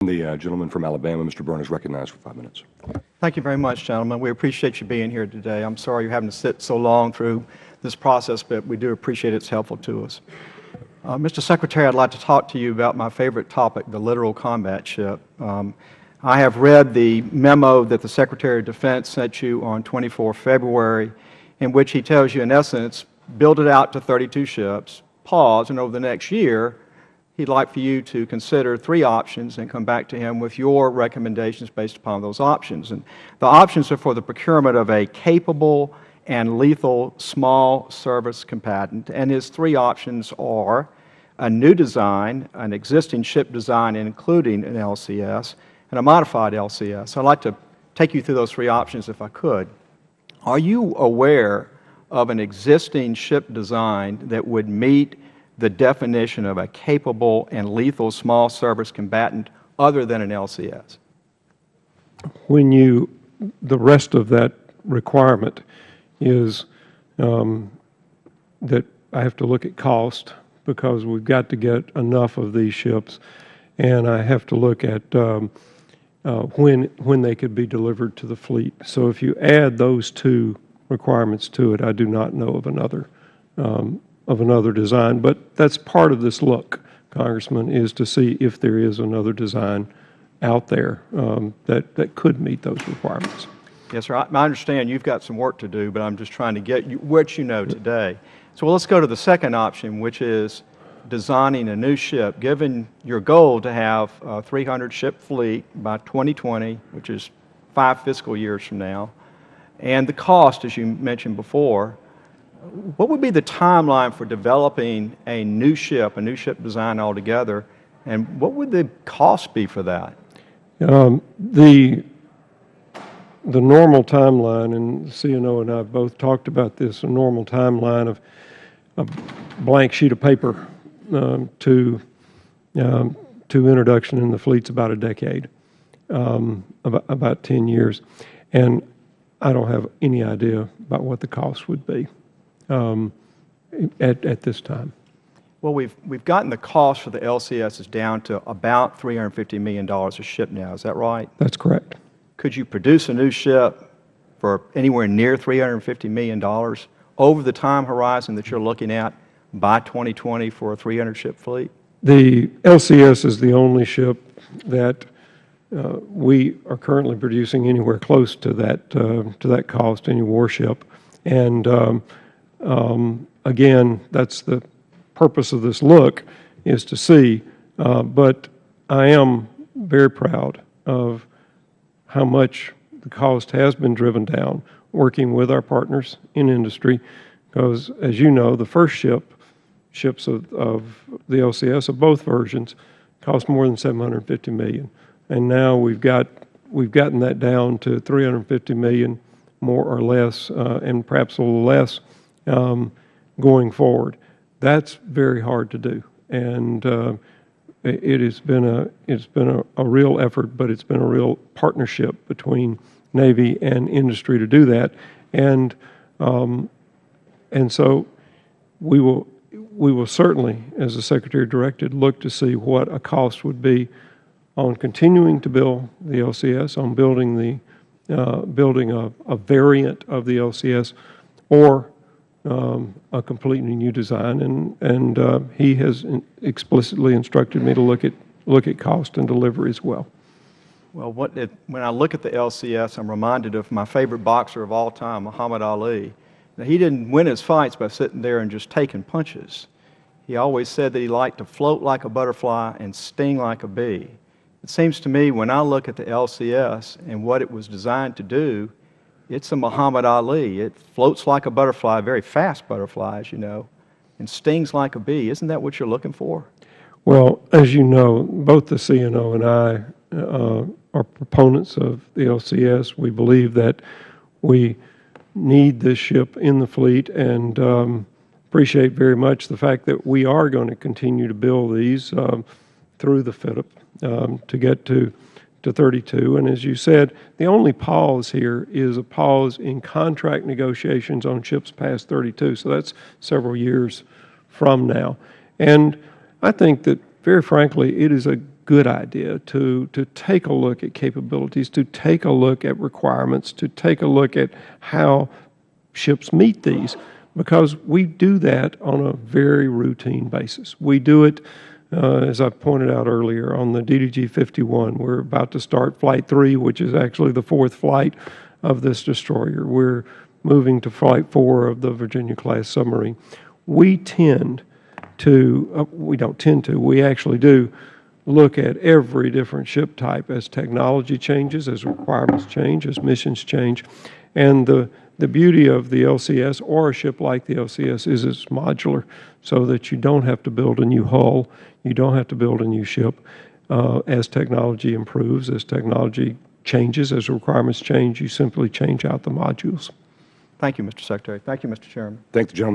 The gentleman from Alabama, Mr. Byrne, is recognized for 5 minutes. Thank you very much, gentlemen. We appreciate you being here today. I'm sorry you're having to sit so long through this process, but we do appreciate it's helpful to us. Mr. Secretary, I'd like to talk to you about my favorite topic, the Littoral Combat Ship. I have read the memo that the Secretary of Defense sent you on 24 February, in which he tells you, in essence, build it out to 32 ships, pause, and over the next year, he'd like for you to consider 3 options and come back to him with your recommendations based upon those options. And the options are for the procurement of a capable and lethal small service combatant, and his 3 options are a new design, an existing ship design including an LCS, and a modified LCS. I'd like to take you through those 3 options if I could. Are you aware of an existing ship design that would meet the definition of a capable and lethal small service combatant other than an LCS? The rest of that requirement is that I have to look at cost, because we've got to get enough of these ships, and I have to look at when they could be delivered to the fleet. So if you add those 2 requirements to it, I do not know of another design, but that's part of this look, Congressman, is to see if there is another design out there that could meet those requirements. Yes, sir. I understand you've got some work to do, but I'm just trying to get you what you know today. So let's go to the second option, which is designing a new ship. Given your goal to have a 300-ship fleet by 2020, which is 5 fiscal years from now, and the cost, as you mentioned before, what would be the timeline for developing a new ship design altogether, and what would the cost be for that? The normal timeline, and CNO and I both talked about this, a normal timeline of a blank sheet of paper to introduction in the fleet's about a decade, about 10 years, and I don't have any idea about what the cost would be at this time. Well, we've gotten the cost for the LCSs down to about $350 million a ship now. Is that right? That's correct. Could you produce a new ship for anywhere near $350 million over the time horizon that you're looking at by 2020 for a 300-ship fleet? The LCS is the only ship that we are currently producing anywhere close to that cost, any warship. And again, that's the purpose of this look, is to see. But I am very proud of how much the cost has been driven down working with our partners in industry, because, as you know, the first ships of the LCS of both versions cost more than $750 million, and now we've gotten that down to $350 million, more or less, and perhaps a little less going forward. That's very hard to do, and it's been a real effort, but it's been a real partnership between Navy and industry to do that, and so we will certainly, as the Secretary directed, look to see what a cost would be on continuing to build the LCS, on building a variant of the LCS, or a completely new design, and he has explicitly instructed me to look at cost and delivery as well. Well, when I look at the LCS, I'm reminded of my favorite boxer of all time, Muhammad Ali. Now, he didn't win his fights by sitting there and just taking punches. He always said that he liked to float like a butterfly and sting like a bee. It seems to me when I look at the LCS and what it was designed to do, it's a Muhammad Ali. It floats like a butterfly, a very fast butterfly, as you know, and stings like a bee. Isn't that what you're looking for? Well, as you know, both the CNO and I are proponents of the LCS. We believe that we need this ship in the fleet, and appreciate very much the fact that we are going to continue to build these through the FIDP to get to 32. And as you said, the only pause here is a pause in contract negotiations on ships past 32. So that's several years from now. And I think that, very frankly, it is a good idea to take a look at capabilities, to take a look at requirements, to take a look at how ships meet these, because we do that on a very routine basis. We do it, as I pointed out earlier, on the DDG-51. We're about to start Flight 3, which is actually the 4th flight of this destroyer. We're moving to Flight 4 of the Virginia-class submarine. We tend to, we don't tend to, we actually do look at every different ship type as technology changes, as requirements change, as missions change. And the beauty of the LCS, or a ship like the LCS, is it's modular, so that you don't have to build a new hull, you don't have to build a new ship. As technology improves, as technology changes, as requirements change, you simply change out the modules. Thank you, Mr. Secretary. Thank you, Mr. Chairman. Thank the gentleman.